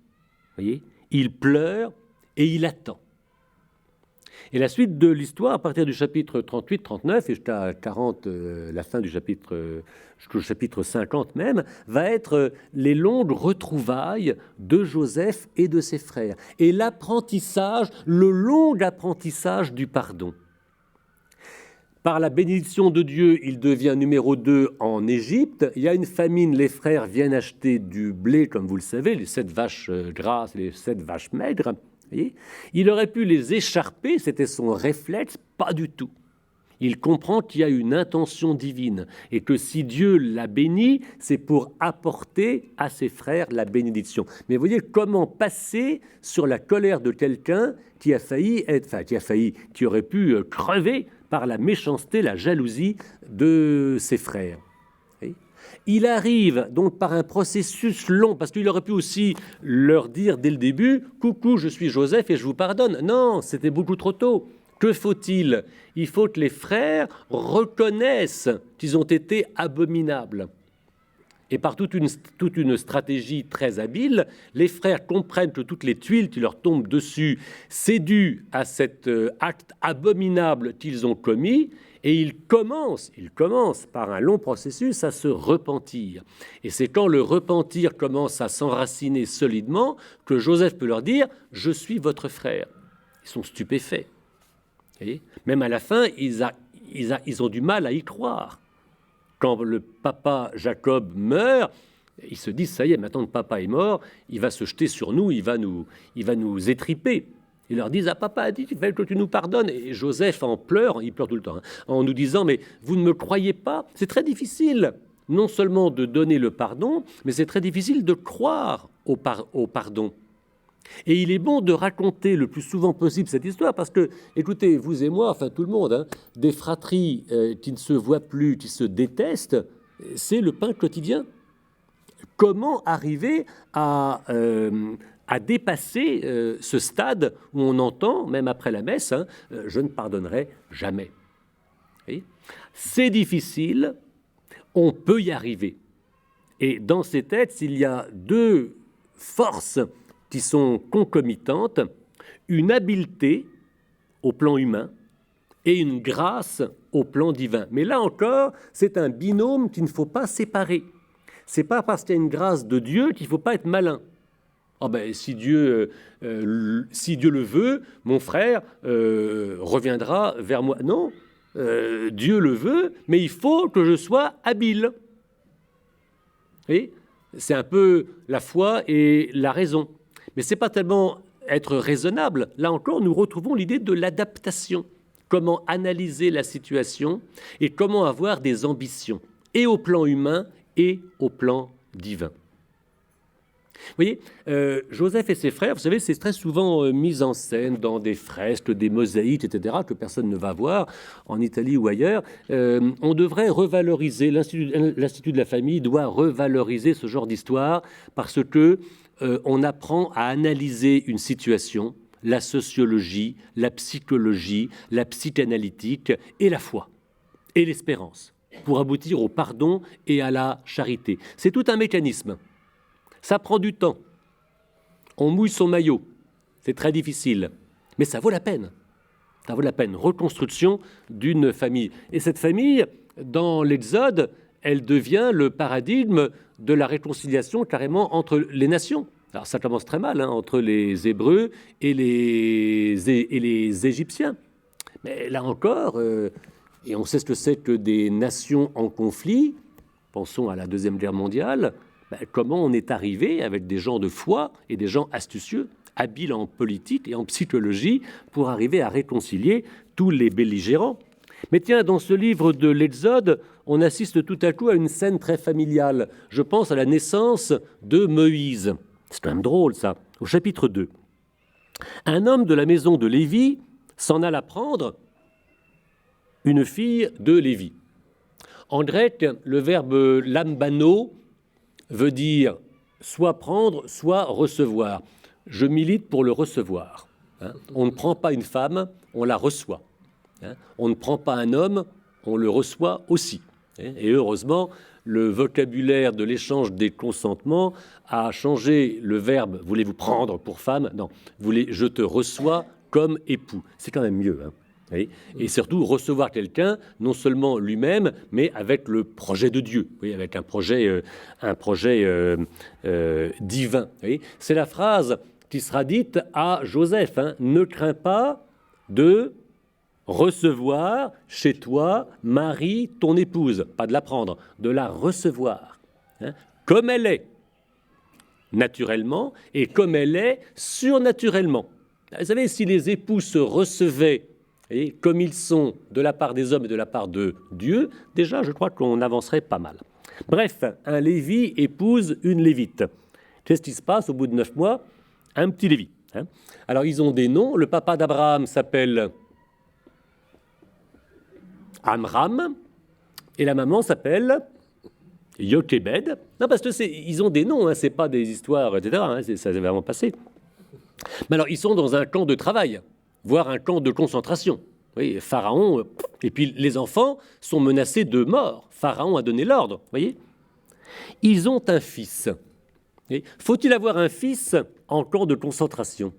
Voyez, il pleure et il attend. Et la suite de l'histoire, à partir du chapitre 38-39 et jusqu'à 40, la fin du chapitre, jusqu'au chapitre 50 même, va être les longues retrouvailles de Joseph et de ses frères. Et l'apprentissage, le long apprentissage du pardon. Par la bénédiction de Dieu, il devient numéro 2 en Égypte. Il y a une famine, les frères viennent acheter du blé, comme vous le savez, les 7 vaches grasses, les 7 vaches maigres. Voyez, il aurait pu les écharper, c'était son réflexe, pas du tout. Il comprend qu'il y a une intention divine et que si Dieu l'a béni, c'est pour apporter à ses frères la bénédiction. Mais voyez comment passer sur la colère de quelqu'un qui a failli être, qui aurait pu crever par la méchanceté, la jalousie de ses frères. Il arrive donc par un processus long, parce qu'il aurait pu aussi leur dire dès le début « Coucou, je suis Joseph et je vous pardonne ». Non, c'était beaucoup trop tôt. Que faut-il? Il faut que les frères reconnaissent qu'ils ont été abominables. Et par toute une stratégie très habile, les frères comprennent que toutes les tuiles qui leur tombent dessus, c'est dû à cet acte abominable qu'ils ont commis, et ils commencent par un long processus à se repentir. Et c'est quand le repentir commence à s'enraciner solidement que Joseph peut leur dire « Je suis votre frère ». Ils sont stupéfaits. Et même à la fin, ils ont du mal à y croire. Quand le papa Jacob meurt, ils se disent, ça y est, maintenant que papa est mort, il va se jeter sur nous, il va nous étriper. Ils leur disent, ah, papa a dit, il fallait que tu nous pardonnes. Et Joseph en pleure, il pleure tout le temps, en nous disant, mais vous ne me croyez pas? C'est très difficile, non seulement de donner le pardon, mais c'est très difficile de croire au pardon. Et il est bon de raconter le plus souvent possible cette histoire parce que, écoutez, vous et moi, enfin tout le monde, des fratries qui ne se voient plus, qui se détestent, c'est le pain quotidien. Comment arriver à dépasser ce stade où on entend, même après la messe, je ne pardonnerai jamais. C'est difficile, on peut y arriver. Et dans ces textes, il y a deux forces qui sont concomitantes, une habileté au plan humain et une grâce au plan divin. Mais là encore, c'est un binôme qu'il ne faut pas séparer. C'est pas parce qu'il y a une grâce de Dieu qu'il ne faut pas être malin. Oh ben, si Dieu le veut, mon frère reviendra vers moi. Non, Dieu le veut, mais il faut que je sois habile. Et c'est un peu la foi et la raison. Mais ce n'est pas tellement être raisonnable. Là encore, nous retrouvons l'idée de l'adaptation. Comment analyser la situation et comment avoir des ambitions, et au plan humain et au plan divin. Vous voyez, Joseph et ses frères, vous savez, c'est très souvent mis en scène dans des fresques, des mosaïques, etc., que personne ne va voir, en Italie ou ailleurs. On devrait revaloriser, l'Institut de la famille doit revaloriser ce genre d'histoire parce que on apprend à analyser une situation, la sociologie, la psychologie, la psychanalytique et la foi et l'espérance pour aboutir au pardon et à la charité. C'est tout un mécanisme. Ça prend du temps. On mouille son maillot. C'est très difficile. Mais ça vaut la peine. Ça vaut la peine. Reconstruction d'une famille. Et cette famille, dans l'Exode, elle devient le paradigme de la réconciliation carrément entre les nations. Alors ça commence très mal, entre les Hébreux et les Égyptiens. Mais là encore, et on sait ce que c'est que des nations en conflit, pensons à la Deuxième Guerre mondiale, comment on est arrivé avec des gens de foi et des gens astucieux, habiles en politique et en psychologie, pour arriver à réconcilier tous les belligérants. Mais tiens, dans ce livre de l'Exode, on assiste tout à coup à une scène très familiale. Je pense à la naissance de Moïse. C'est quand même drôle, ça. Au chapitre 2. Un homme de la maison de Lévi s'en alla prendre une fille de Lévi. En grec, le verbe lambano veut dire soit prendre, soit recevoir. Je milite pour le recevoir. On ne prend pas une femme, on la reçoit. On ne prend pas un homme, on le reçoit aussi. Et heureusement, le vocabulaire de l'échange des consentements a changé le verbe « voulez-vous prendre pour femme ?» Non, « je te reçois comme époux ». C'est quand même mieux. Et surtout, recevoir quelqu'un, non seulement lui-même, mais avec le projet de Dieu, avec un projet divin. C'est la phrase qui sera dite à Joseph. Ne crains pas de recevoir chez toi Marie, ton épouse. Pas de la prendre, de la recevoir. Comme elle est, naturellement, et comme elle est, surnaturellement. Vous savez, si les époux se recevaient comme ils sont de la part des hommes et de la part de Dieu, déjà, je crois qu'on avancerait pas mal. Bref, un Lévi épouse une Lévite. Qu'est-ce qui se passe au bout de 9 mois? Un petit Lévi. Alors, ils ont des noms. Le papa d'Abraham s'appelle Amram et la maman s'appelle Yochébed. Non, parce que ils ont des noms, c'est pas des histoires, etc. Ça s'est vraiment passé. Mais alors, ils sont dans un camp de travail, voire un camp de concentration. Oui, Pharaon, et puis les enfants sont menacés de mort. Pharaon a donné l'ordre, voyez. Ils ont un fils. Faut-il avoir un fils en camp de concentration?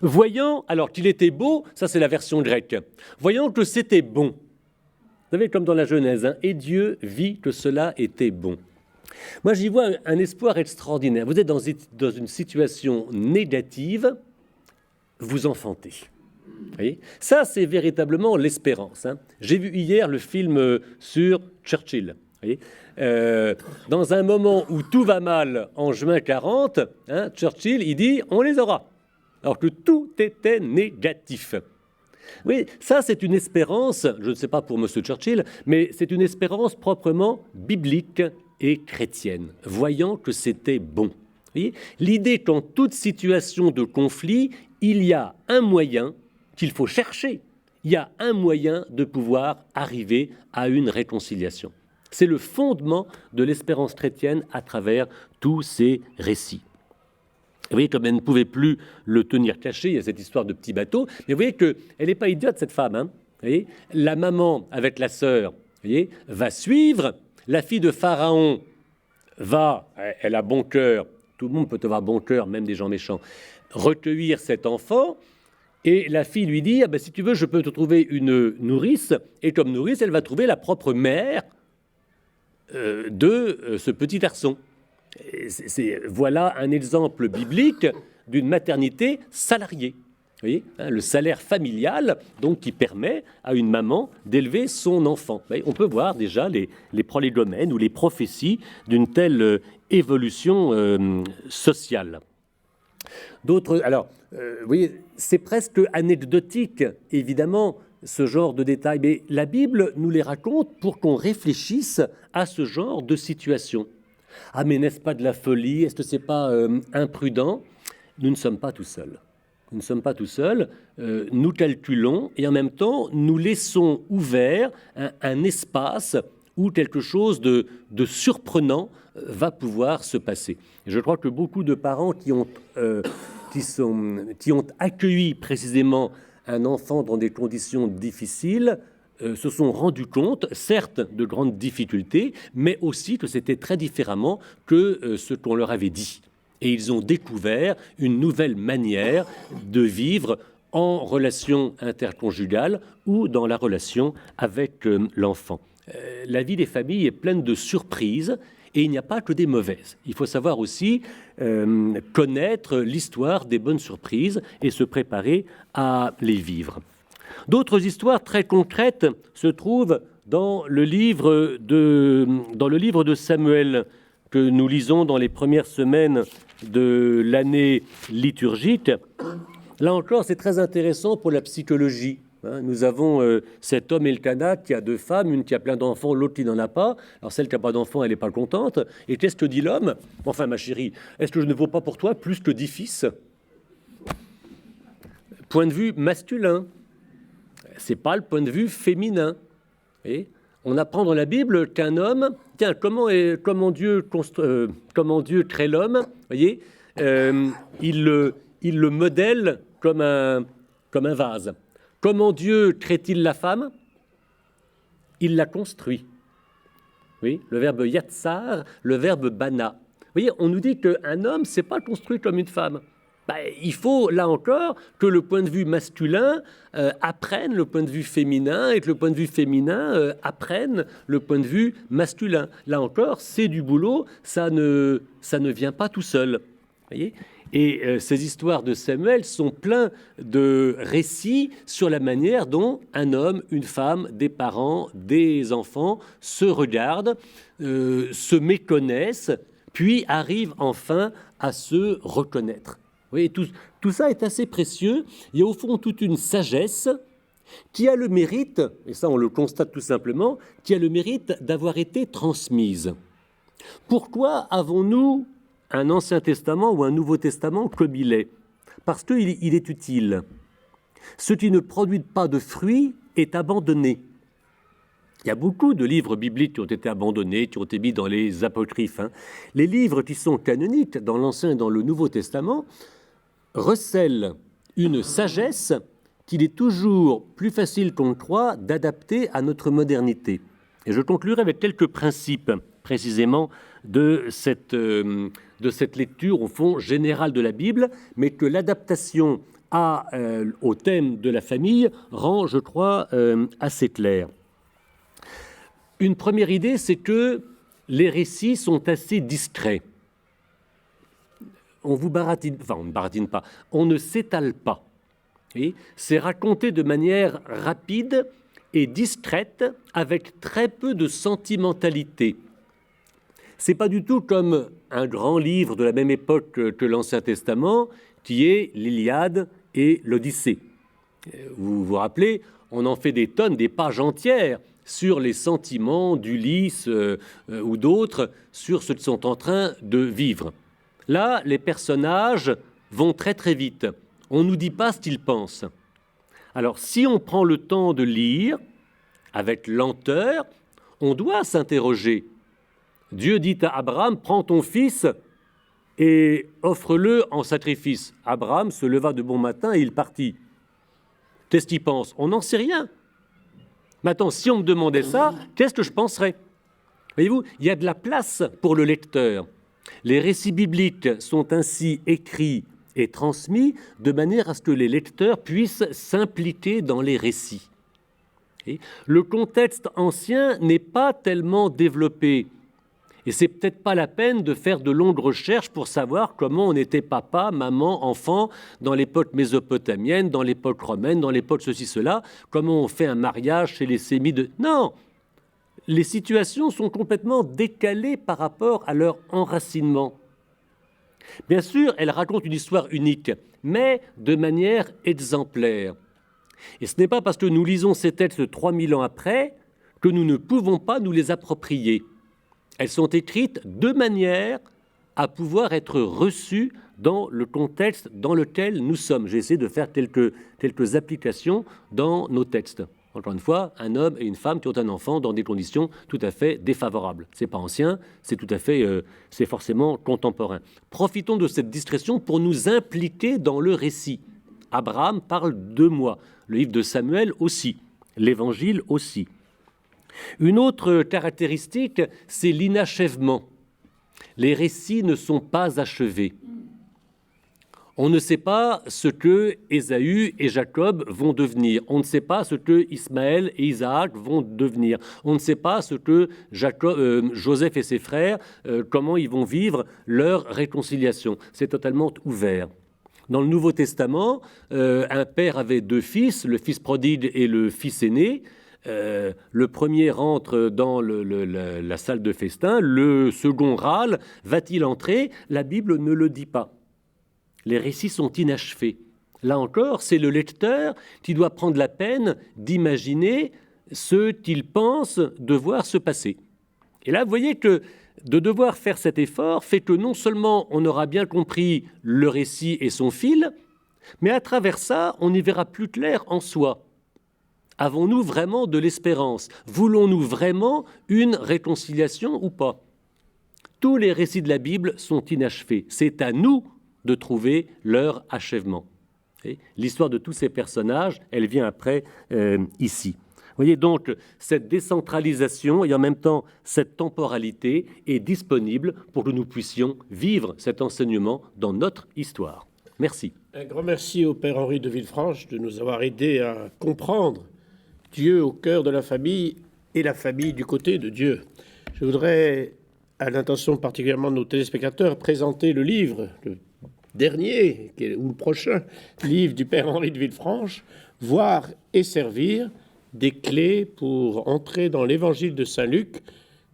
Voyant, alors qu'il était beau, ça c'est la version grecque, voyant que c'était bon, vous savez, comme dans la Genèse, et Dieu vit que cela était bon. Moi, j'y vois un espoir extraordinaire. Vous êtes dans une situation négative, vous enfantez. Voyez, ça, c'est véritablement l'espérance. J'ai vu hier le film sur Churchill. Voyez, dans un moment où tout va mal, en juin 40, Churchill, il dit « on les aura », alors que tout était négatif. Oui, ça, c'est une espérance, je ne sais pas pour M. Churchill, mais c'est une espérance proprement biblique et chrétienne, voyant que c'était bon. L'idée qu'en toute situation de conflit, il y a un moyen qu'il faut chercher, il y a un moyen de pouvoir arriver à une réconciliation. C'est le fondement de l'espérance chrétienne à travers tous ces récits. Vous voyez, comme elle ne pouvait plus le tenir caché, il y a cette histoire de petit bateau, mais vous voyez qu'elle n'est pas idiote, cette femme. Vous voyez, la maman avec la sœur, va suivre, la fille de Pharaon elle a bon cœur, tout le monde peut avoir bon cœur, même des gens méchants, recueillir cet enfant, et la fille lui dit, si tu veux, je peux te trouver une nourrice, et comme nourrice, elle va trouver la propre mère de ce petit garçon. Voilà un exemple biblique d'une maternité salariée. Vous voyez, le salaire familial, donc, qui permet à une maman d'élever son enfant. On peut voir déjà les prolégomènes ou les prophéties d'une telle évolution sociale. Alors, vous voyez, c'est presque anecdotique, évidemment, ce genre de détails, mais la Bible nous les raconte pour qu'on réfléchisse à ce genre de situation. Ah, mais n'est-ce pas de la folie? Est-ce que ce n'est pas imprudent? Nous ne sommes pas tout seuls. Nous ne sommes pas tout seuls. Nous calculons et en même temps, nous laissons ouvert un espace où quelque chose de surprenant va pouvoir se passer. Et je crois que beaucoup de parents qui ont accueilli précisément un enfant dans des conditions difficiles se sont rendus compte, certes, de grandes difficultés, mais aussi que c'était très différemment que ce qu'on leur avait dit. Et ils ont découvert une nouvelle manière de vivre en relation interconjugale ou dans la relation avec l'enfant. La vie des familles est pleine de surprises et il n'y a pas que des mauvaises. Il faut savoir aussi connaître l'histoire des bonnes surprises et se préparer à les vivre. D'autres histoires très concrètes se trouvent dans le livre de Samuel que nous lisons dans les premières semaines de l'année liturgique. Là encore, c'est très intéressant pour la psychologie. Nous avons cet homme Elkanah qui a 2 femmes, une qui a plein d'enfants, l'autre qui n'en a pas. Alors celle qui n'a pas d'enfants, elle n'est pas contente. Et qu'est-ce que dit l'homme? Enfin, ma chérie, est-ce que je ne vaux pas pour toi plus que 10 fils? Point de vue masculin. C'est pas le point de vue féminin. Et on apprend dans la Bible qu'un homme, tiens, comment Dieu crée l'homme, voyez, il le modèle comme un vase. Comment Dieu crée-t-il la femme? Il la construit. Oui, le verbe yatsar, le verbe bana. Vous voyez, on nous dit qu'un homme, c'est pas construit comme une femme. Il faut, là encore, que le point de vue masculin apprenne le point de vue féminin et que le point de vue féminin apprenne le point de vue masculin. Là encore, c'est du boulot, ça ne vient pas tout seul. Voyez ? Et ces histoires de Samuel sont pleines de récits sur la manière dont un homme, une femme, des parents, des enfants se regardent, se méconnaissent, puis arrivent enfin à se reconnaître. Vous voyez, tout ça est assez précieux. Il y a au fond toute une sagesse qui a le mérite, et ça on le constate tout simplement, qui a le mérite d'avoir été transmise. Pourquoi avons-nous un Ancien Testament ou un Nouveau Testament comme il est? Parce qu'il est utile. Ce qui ne produit pas de fruits est abandonné. Il y a beaucoup de livres bibliques qui ont été abandonnés, qui ont été mis dans les apocryphes. Les livres qui sont canoniques dans l'Ancien et dans le Nouveau Testament recèlent une sagesse qu'il est toujours plus facile qu'on le croit d'adapter à notre modernité. Et je conclurai avec quelques principes précisément de cette lecture, au fond, générale de la Bible, mais que l'adaptation au thème de la famille rend, je crois, assez clair. Une première idée, c'est que les récits sont assez discrets. On vous baratine, enfin on ne baratine pas, on ne s'étale pas. C'est raconté de manière rapide et discrète, avec très peu de sentimentalité. C'est pas du tout comme un grand livre de la même époque que l'Ancien Testament, qui est l'Iliade et l'Odyssée. Vous vous rappelez, on en fait des tonnes, des pages entières sur les sentiments d'Ulysse ou d'autres, sur ce qu'ils sont en train de vivre. Là, les personnages vont très très vite. On ne nous dit pas ce qu'ils pensent. Alors, si on prend le temps de lire, avec lenteur, on doit s'interroger. Dieu dit à Abraham, prends ton fils et offre-le en sacrifice. Abraham se leva de bon matin et il partit. Qu'est-ce qu'il pense? On n'en sait rien. Maintenant, si on me demandait ça, qu'est-ce que je penserais? Voyez-vous, il y a de la place pour le lecteur. Les récits bibliques sont ainsi écrits et transmis de manière à ce que les lecteurs puissent s'impliquer dans les récits. Et le contexte ancien n'est pas tellement développé. Et c'est peut-être pas la peine de faire de longues recherches pour savoir comment on était papa, maman, enfant dans l'époque mésopotamienne, dans l'époque romaine, dans l'époque ceci, cela, comment on fait un mariage chez les Sémites. Non, les situations sont complètement décalées par rapport à leur enracinement. Bien sûr, elles racontent une histoire unique, mais de manière exemplaire. Et ce n'est pas parce que nous lisons ces textes 3000 ans après que nous ne pouvons pas nous les approprier. Elles sont écrites de manière à pouvoir être reçues dans le contexte dans lequel nous sommes. J'ai essayé de faire quelques applications dans nos textes. Encore une fois, un homme et une femme qui ont un enfant dans des conditions tout à fait défavorables. C'est pas ancien, c'est tout à fait, c'est forcément contemporain. Profitons de cette discrétion pour nous impliquer dans le récit. Abraham parle de moi, le livre de Samuel aussi, l'Évangile aussi. Une autre caractéristique, c'est l'inachèvement. Les récits ne sont pas achevés. On ne sait pas ce que Ésaü et Jacob vont devenir. On ne sait pas ce que Ismaël et Isaac vont devenir. On ne sait pas ce que Joseph et ses frères, comment ils vont vivre leur réconciliation. C'est totalement ouvert. Dans le Nouveau Testament, un père avait 2 fils, le fils prodigue et le fils aîné. Le premier rentre dans la salle de festin, le second râle. Va-t-il entrer? La Bible ne le dit pas. Les récits sont inachevés. Là encore, c'est le lecteur qui doit prendre la peine d'imaginer ce qu'il pense devoir se passer. Et là, vous voyez que de devoir faire cet effort fait que non seulement on aura bien compris le récit et son fil, mais à travers ça, on y verra plus clair en soi. Avons-nous vraiment de l'espérance? Voulons-nous vraiment une réconciliation ou pas? Tous les récits de la Bible sont inachevés. C'est à nous de trouver leur achèvement. L'histoire de tous ces personnages, elle vient après ici. Vous voyez donc, cette décentralisation et en même temps cette temporalité est disponible pour que nous puissions vivre cet enseignement dans notre histoire. Merci. Un grand merci au Père Henri de Villefranche de nous avoir aidés à comprendre Dieu au cœur de la famille et la famille du côté de Dieu. Je voudrais, à l'intention particulièrement de nos téléspectateurs, présenter le livre, le dernier ou le prochain livre du Père Henri de Villefranche, Voir et servir, des clés pour entrer dans l'évangile de Saint-Luc,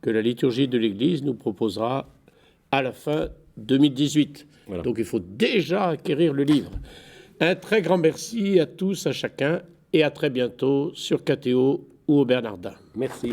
que la liturgie de l'Église nous proposera à la fin 2018. Voilà. Donc il faut déjà acquérir le livre. Un très grand merci à tous, à chacun, et à très bientôt sur KTO ou au Bernardin. Merci.